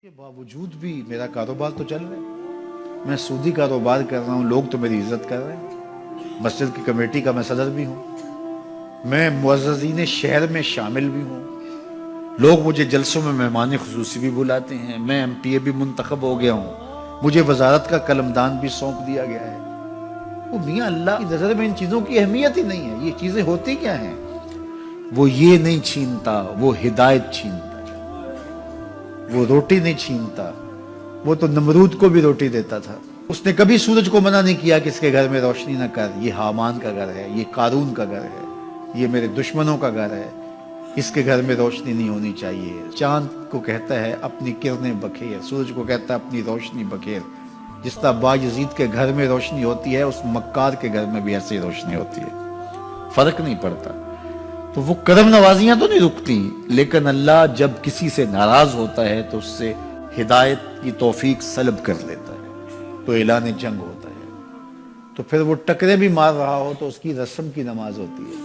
کے باوجود بھی میرا کاروبار تو چل رہا ہے. میں سودی کاروبار کر رہا ہوں, لوگ تو میری عزت کر رہے ہیں. مسجد کی کمیٹی کا میں صدر بھی ہوں, میں معززین شہر میں شامل بھی ہوں. لوگ مجھے جلسوں میں مہمان خصوصی بھی بلاتے ہیں. میں ایم پی اے بھی منتخب ہو گیا ہوں, مجھے وزارت کا قلمدان بھی سونپ دیا گیا ہے. وہ میاں اللہ کی نظر میں ان چیزوں کی اہمیت ہی نہیں ہے. یہ چیزیں ہوتی کیا ہیں؟ وہ یہ نہیں چھینتا, وہ ہدایت چھینتا. وہ روٹی نہیں چھینتا, وہ تو نمرود کو بھی روٹی دیتا تھا. اس نے کبھی سورج کو منع نہیں کیا کہ اس کے گھر میں روشنی نہ کر. یہ حامان کا گھر ہے, یہ قارون کا گھر ہے, یہ میرے دشمنوں کا گھر ہے, اس کے گھر میں روشنی نہیں ہونی چاہیے. چاند کو کہتا ہے اپنی کرنیں بکھیر, سورج کو کہتا ہے اپنی روشنی بکھیر. جس طرح باجزید کے گھر میں روشنی ہوتی ہے, اس مکار کے گھر میں بھی ایسی روشنی ہوتی ہے. فرق نہیں پڑتا. تو وہ کرم نوازیاں تو نہیں رکتی, لیکن اللہ جب کسی سے ناراض ہوتا ہے تو اس سے ہدایت کی توفیق سلب کر لیتا ہے, تو اعلان جنگ ہوتا ہے. تو پھر وہ ٹکرے بھی مار رہا ہو تو اس کی رسم کی نماز ہوتی ہے,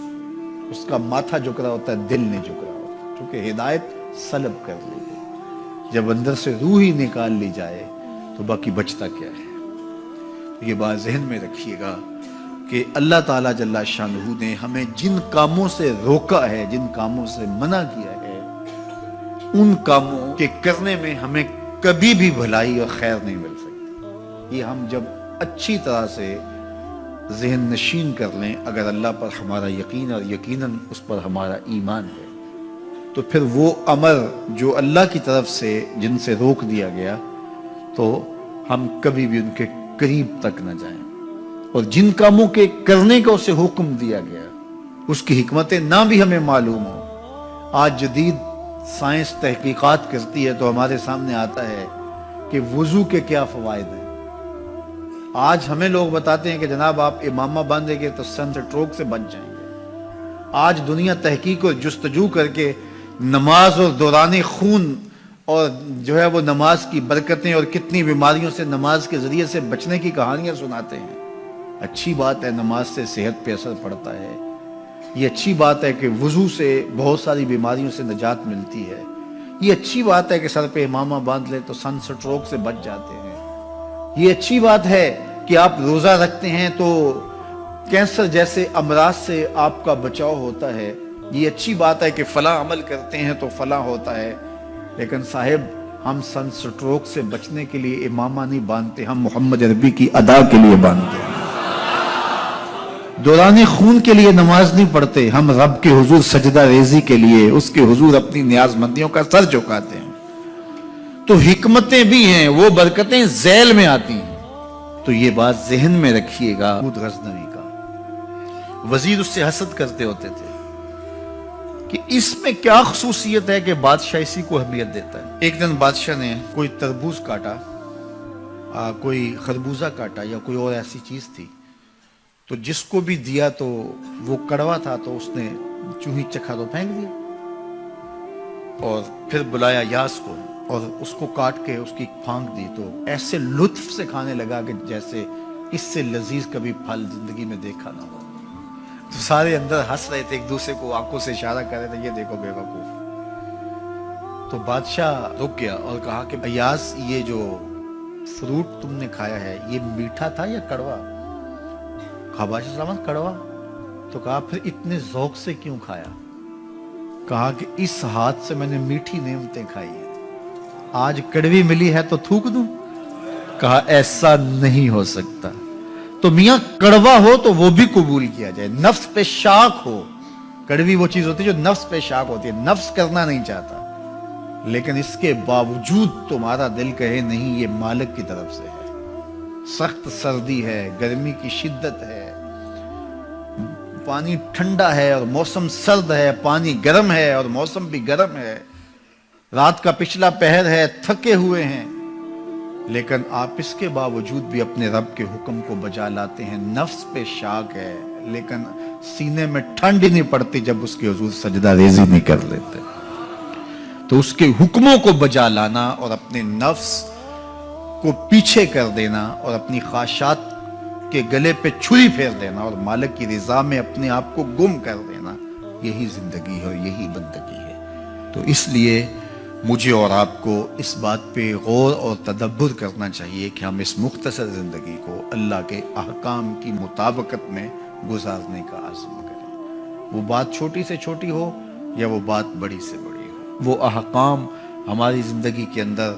اس کا ماتھا جھک رہا ہوتا ہے, دل نہیں جھک رہا ہوتا, کیونکہ ہدایت سلب کر لی گئی. جب اندر سے روح ہی نکال لی جائے تو باقی بچتا کیا ہے. یہ بات ذہن میں رکھیے گا کہ اللہ تعالیٰ جل شانہ نے ہمیں جن کاموں سے روکا ہے, جن کاموں سے منع کیا ہے, ان کاموں کے کرنے میں ہمیں کبھی بھی بھلائی اور خیر نہیں مل سکتی. یہ ہم جب اچھی طرح سے ذہن نشین کر لیں, اگر اللہ پر ہمارا یقین اور یقیناً اس پر ہمارا ایمان ہے, تو پھر وہ امر جو اللہ کی طرف سے جن سے روک دیا گیا, تو ہم کبھی بھی ان کے قریب تک نہ جائیں. اور جن کاموں کے کرنے کا اسے حکم دیا گیا, اس کی حکمتیں نہ بھی ہمیں معلوم ہو. آج جدید سائنس تحقیقات کرتی ہے تو ہمارے سامنے آتا ہے کہ وضو کے کیا فوائد ہیں. آج ہمیں لوگ بتاتے ہیں کہ جناب آپ امامہ باندھیں گے تو سن سٹروک سے بچ جائیں گے. آج دنیا تحقیق اور جستجو کر کے نماز اور دوران خون اور جو ہے وہ نماز کی برکتیں اور کتنی بیماریوں سے نماز کے ذریعے سے بچنے کی کہانیاں سناتے ہیں. اچھی بات ہے, نماز سے صحت پہ اثر پڑتا ہے. یہ اچھی بات ہے کہ وضو سے بہت ساری بیماریوں سے نجات ملتی ہے. یہ اچھی بات ہے کہ سر پہ امامہ باندھ لے تو سن سٹروک سے بچ جاتے ہیں. یہ اچھی بات ہے کہ آپ روزہ رکھتے ہیں تو کینسر جیسے امراض سے آپ کا بچاؤ ہوتا ہے. یہ اچھی بات ہے کہ فلاں عمل کرتے ہیں تو فلاں ہوتا ہے. لیکن صاحب, ہم سن سٹروک سے بچنے کے لیے امامہ نہیں باندھتے, ہم محمد عربی کی ادا کے لیے باندھتے ہیں. دوران خون کے لیے نماز نہیں پڑھتے, ہم رب کے حضور سجدہ ریزی کے لیے اس کے حضور اپنی نیاز مندیوں کا سر جھکاتے ہیں. تو حکمتیں بھی ہیں, وہ برکتیں ذیل میں آتی ہیں. تو یہ بات ذہن میں رکھیے گا. غزنوی کا وزیر اس سے حسد کرتے ہوتے تھے کہ اس میں کیا خصوصیت ہے کہ بادشاہ اسی کو اہمیت دیتا ہے. ایک دن بادشاہ نے کوئی تربوز کاٹا, کوئی خربوزہ کاٹا یا کوئی اور ایسی چیز تھی, تو جس کو بھی دیا تو وہ کڑوا تھا, تو اس نے چوہی چکھا تو پھینک دیا. اور پھر بلایا یاس کو اور اس کو کاٹ کے اس کی پھانک دی, تو ایسے لطف سے کھانے لگا کہ جیسے اس سے لذیذ کبھی پھل زندگی میں دیکھا نہ ہو. تو سارے اندر ہنس رہے تھے, ایک دوسرے کو آنکھوں سے اشارہ کر رہے تھے, یہ دیکھو بے وقوف. تو بادشاہ رک گیا اور کہا کہ یاس, یہ جو فروٹ تم نے کھایا ہے یہ میٹھا تھا یا کڑوا؟ کہا بادشاہ سلامت کڑوا. تو کہا پھر اتنے ذوق سے کیوں کھایا؟ کہا کہ اس ہاتھ سے میں نے میٹھی نعمتیں کھائی ہیں, آج کڑوی ملی ہے تو تھوک دوں؟ کہا ایسا نہیں ہو سکتا. تو میاں کڑوا ہو تو وہ بھی قبول کیا جائے, نفس پہ شاک ہو. کڑوی وہ چیز ہوتی ہے جو نفس پہ شاک ہوتی ہے, نفس کرنا نہیں چاہتا, لیکن اس کے باوجود تمہارا دل کہے نہیں یہ مالک کی طرف سے ہے. سخت سردی ہے, گرمی کی شدت ہے, پانی ٹھنڈا ہے اور موسم سرد ہے, پانی گرم ہے اور موسم بھی گرم ہے, رات کا پچھلا پہر ہے, تھکے ہوئے ہیں, لیکن آپ اس کے باوجود بھی اپنے رب کے حکم کو بجا لاتے ہیں. نفس پہ شاک ہے, لیکن سینے میں ٹھنڈ ہی نہیں پڑتی جب اس کے حضور سجدہ ریزی نہیں کر لیتے. تو اس کے حکموں کو بجا لانا اور اپنے نفس کو پیچھے کر دینا اور اپنی خواہشات کے گلے پہ چھری پھیر دینا اور مالک کی رضا میں اپنے آپ کو گم کر دینا, یہی زندگی ہے اور یہی بندگی ہے. تو اس لیے مجھے اور آپ کو اس بات پہ غور اور تدبر کرنا چاہیے کہ ہم اس مختصر زندگی کو اللہ کے احکام کی مطابقت میں گزارنے کا عزم کریں، وہ بات چھوٹی سے چھوٹی ہو یا وہ بات بڑی سے بڑی ہو، وہ احکام ہماری زندگی کے اندر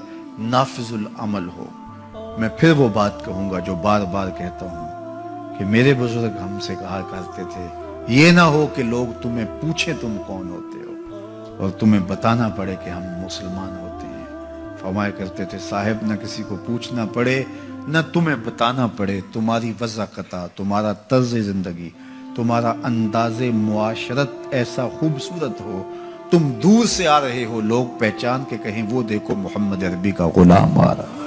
نافذ العمل ہو۔ میں پھر وہ بات کہوں گا جو بار بار کہتا ہوں کہ میرے بزرگ ہم سے کہا کرتے تھے، یہ نہ ہو کہ لوگ تمہیں پوچھیں تم کون ہوتے ہو اور تمہیں بتانا پڑے کہ ہم مسلمان ہوتے ہیں۔ فرمایا کرتے تھے صاحب نہ کسی کو پوچھنا پڑے نہ تمہیں بتانا پڑے، تمہاری وضاحت، تمہارا طرز زندگی، تمہارا انداز معاشرت ایسا خوبصورت ہو، تم دور سے آ رہے ہو لوگ پہچان کے کہیں وہ دیکھو محمد عربی کا غلام آ رہا۔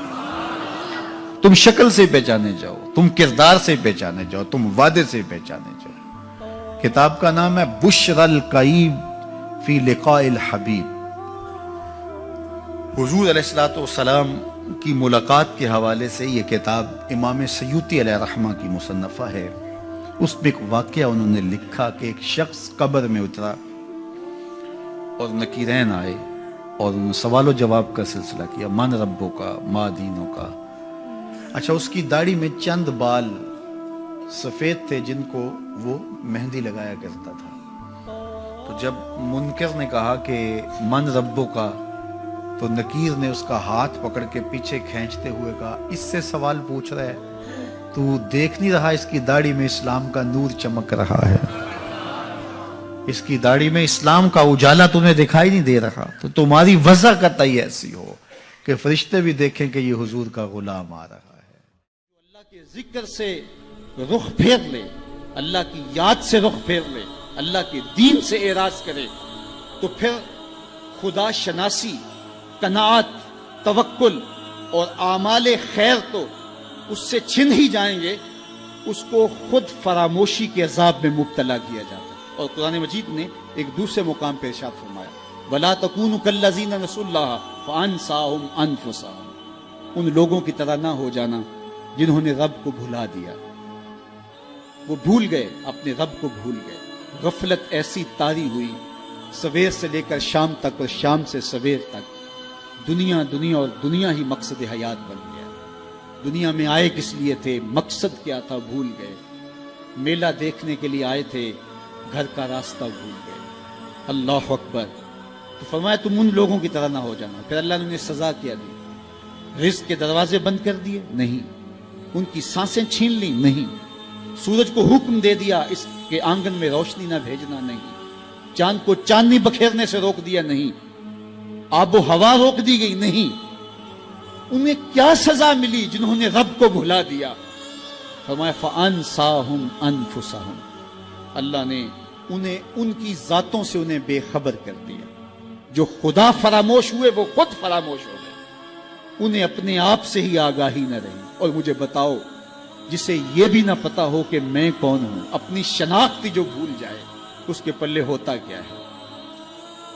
تم شکل سے پہچانے جاؤ، تم کردار سے پہچانے جاؤ، تم وعدے سے پہچانے جاؤ۔ کتاب کا نام ہے بشر القیب فی لقاء الحبیب۔ حضور علیہ السلام کی ملاقات کے حوالے سے یہ کتاب امام سیوطی علیہ رحمہ کی مصنفہ ہے۔ اس میں ایک واقعہ انہوں نے لکھا کہ ایک شخص قبر میں اترا اور نکیرین آئے اور انہوں نے سوال و جواب کا سلسلہ کیا، من ربوں کا، ما دینوں کا۔ اچھا، اس کی داڑھی میں چند بال سفید تھے جن کو وہ مہندی لگایا کرتا تھا۔ تو جب منکر نے کہا کہ من ربوں کا، تو نکیر نے اس کا ہاتھ پکڑ کے پیچھے کھینچتے ہوئے کہا اس سے سوال پوچھ رہا ہے، تو دیکھ نہیں رہا اس کی داڑھی میں اسلام کا نور چمک رہا ہے، اس کی داڑھی میں اسلام کا اجالا تمہیں دکھائی نہیں دے رہا؟ تو تمہاری وضع قطعی ایسی ہو کہ فرشتے بھی دیکھیں کہ یہ حضور کا غلام آ رہا ہے۔ اللہ کے ذکر سے رخ پھیر لے، اللہ کی یاد سے رخ پھیر لے، اللہ کے دین سے اعراض کرے، تو پھر خدا شناسی، قناعت، توکل اور اعمال خیر تو اس سے چھن ہی جائیں گے، اس کو خود فراموشی کے عذاب میں مبتلا کیا جاتا ہے۔ اور قرآن مجید نے ایک دوسرے مقام پہ ارشاد فرمایا وَلَا تَكُونُوا كَالَّذِينَ نَسُوا اللَّهَ فَأَنسَاهُمْ أَنفُسَهُمْ، ان لوگوں کی طرح نہ ہو جانا جنہوں نے رب کو بھلا دیا، وہ بھول گئے، اپنے رب کو بھول گئے۔ غفلت ایسی طاری ہوئی سویر سے لے کر شام تک اور شام سے سویر تک، دنیا دنیا اور دنیا ہی مقصد حیات بن گیا۔ دنیا میں آئے کس لیے تھے، مقصد کیا تھا، بھول گئے۔ میلہ دیکھنے کے لیے آئے تھے، گھر کا راستہ بھول گئے۔ اللہ اکبر۔ تو فرمایا تم ان لوگوں کی طرح نہ ہو جانا۔ پھر اللہ نے انہیں سزا کیا دی، رزق کے دروازے بند کر دیے؟ نہیں۔ ان کی سانسیں چھین لی؟ نہیں۔ سورج کو حکم دے دیا اس کے آنگن میں روشنی نہ بھیجنا؟ نہیں۔ چاند کو چاندنی بکھیرنے سے روک دیا؟ نہیں۔ آب و ہوا روک دی گئی؟ نہیں۔ انہیں کیا سزا ملی جنہوں نے رب کو بھلا دیا؟ فرمایا فَأَنسَاهُمْ أَنفُسَهُمْ، اللہ نے انہیں ان کی ذاتوں سے انہیں بے خبر کر دیا۔ جو خدا فراموش ہوئے وہ خود فراموش ہو گئے، انہیں اپنے آپ سے ہی آگاہی نہ رہی۔ اور مجھے بتاؤ، جسے یہ بھی نہ پتا ہو کہ میں کون ہوں، اپنی شناخت جو بھول جائے، اس کے پلے ہوتا کیا ہے؟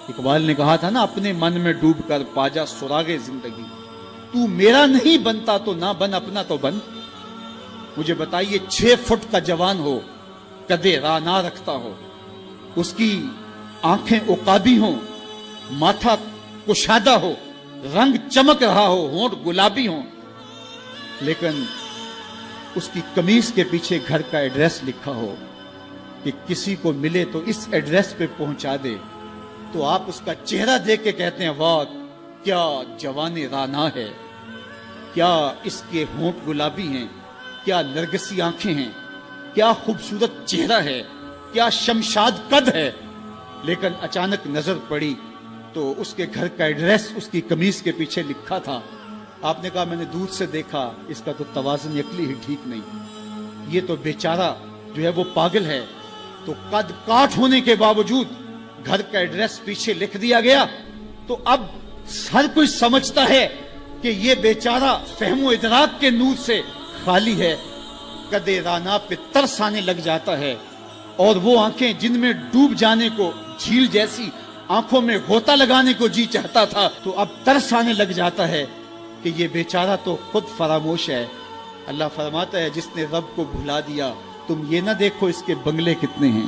اقبال نے کہا تھا نا، اپنے من میں ڈوب کر پاجا سراغ زندگی، تو میرا نہیں بنتا تو نہ بن، اپنا تو بن۔ مجھے بتائیے 6 فٹ کا جوان ہو، قدے راہ نہ رکھتا ہو، اس کی آنکھیں عقابی ہوں، ماتھا کشادہ ہو، رنگ چمک رہا ہو، ہونٹ گلابی ہوں، لیکن اس کی قمیص کے پیچھے گھر کا ایڈریس لکھا ہو کہ کسی کو ملے تو اس ایڈریس پہ پہنچا دے، تو آپ اس کا چہرہ دیکھ کے کہتے ہیں واہ کیا جوان رانا ہے، کیا اس کے ہونٹ گلابی ہیں، کیا نرگسی آنکھیں ہیں، کیا خوبصورت چہرہ ہے، کیا شمشاد قد ہے۔ لیکن اچانک نظر پڑی تو اس کے گھر کا ایڈریس اس کی قمیص کے پیچھے لکھا تھا۔ آپ نے کہا میں نے دور سے دیکھا، اس کا تو توازن عقلی ہی ٹھیک نہیں، یہ تو بیچارہ جو ہے وہ پاگل ہے۔ تو قد کاٹ ہونے کے باوجود گھر کا ایڈریس پیچھے لکھ دیا گیا، تو اب ہر کوئی سمجھتا ہے کہ یہ بیچارہ فہم و ادراک کے نور سے خالی ہے۔ قدے رانا پہ ترس آنے لگ جاتا ہے، اور وہ آنکھیں جن میں ڈوب جانے کو، جھیل جیسی آنکھوں میں غوطہ لگانے کو جی چاہتا تھا، تو اب ترس آنے لگ جاتا ہے کہ یہ بیچارہ تو خود فراموش ہے۔ اللہ فرماتا ہے جس نے رب کو بھلا دیا، تم یہ نہ دیکھو اس کے بنگلے کتنے ہیں،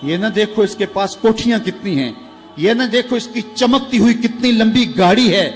یہ نہ دیکھو اس کے پاس کوٹھیاں کتنی ہیں، یہ نہ دیکھو اس کی چمکتی ہوئی کتنی لمبی گاڑی ہے,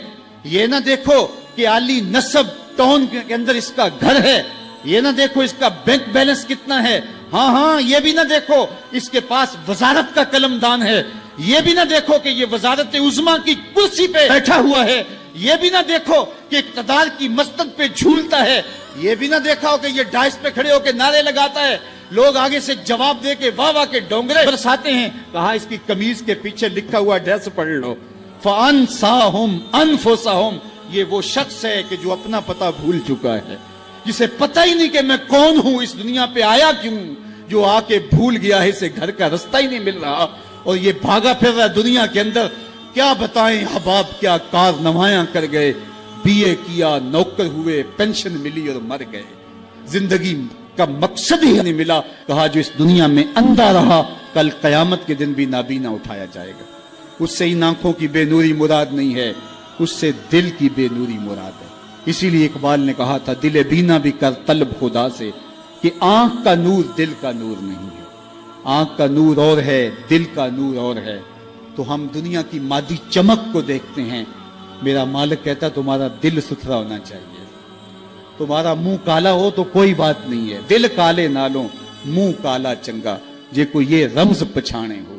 یہ نہ دیکھو کہ عالی نسب ٹاؤن کے اندر اس کا گھر ہے, یہ نہ دیکھو اس کا بینک بیلنس کتنا ہے, ہاں یہ بھی نہ دیکھو اس کے پاس وزارت کا قلم دان ہے, یہ بھی نہ دیکھو کہ یہ وزارت عظمیٰ کی کرسی پہ بیٹھا ہوا ہے, یہ بھی نہ دیکھو کہ اقتدار کی مسند پہ جھولتا ہے, یہ بھی نہ دیکھا ہو کہ یہ ڈائس پہ کھڑے ہو کے نعرے لگاتا ہے, لوگ آگے سے جواب دے کے واہ واہ کے ڈونگرے برساتے ہیں. کہا اس کی قمیض کے پیچھے لکھا ہوا ایڈریس پڑھ لو, فَأَنْسَاهُمْ أَنفُسَهُمْ, یہ وہ شخص ہے کہ جو اپنا پتہ بھول چکا ہے, جسے پتہ ہی نہیں کہ میں کون ہوں, اس دنیا پہ آیا کیوں, جو آ کے بھول گیا ہے اسے گھر کا رستہ ہی نہیں مل رہا, اور یہ بھاگا پھر رہا دنیا کے اندر. کیا بتائیں حباب کیا کار نمایاں کر گئے, بی اے کیا, نوکر ہوئے, پینشن ملی اور مر گئے, زندگی کا مقصد ہی نہیں ملا. کہا جو اس دنیا میں اندھا رہا کل قیامت کے دن بھی نابینا اٹھایا جائے گا. اس سے ان آنکھوں کی بے نوری مراد نہیں ہے, اس سے دل کی بے نوری مراد ہے. اسی لیے اقبال نے کہا تھا دل بینا بھی کر طلب خدا سے, کہ آنکھ کا نور دل کا نور نہیں ہے. آنکھ کا نور اور ہے, دل کا نور اور ہے. تو ہم دنیا کی مادی چمک کو دیکھتے ہیں, میرا مالک کہتا تمہارا دل ستھرا ہونا چاہیے. تمہارا منہ کالا ہو تو کوئی بات نہیں ہے, دل کالے نالوں منہ کالا چنگا, جے کو یہ رمز پچھانے ہو.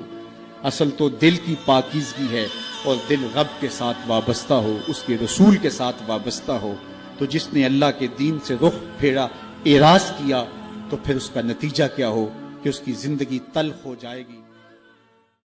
اصل تو دل کی پاکیزگی ہے, اور دل رب کے ساتھ وابستہ ہو, اس کے رسول کے ساتھ وابستہ ہو. تو جس نے اللہ کے دین سے رخ پھیرا, اعراض کیا, تو پھر اس کا نتیجہ کیا ہو کہ اس کی زندگی تلخ ہو جائے گی.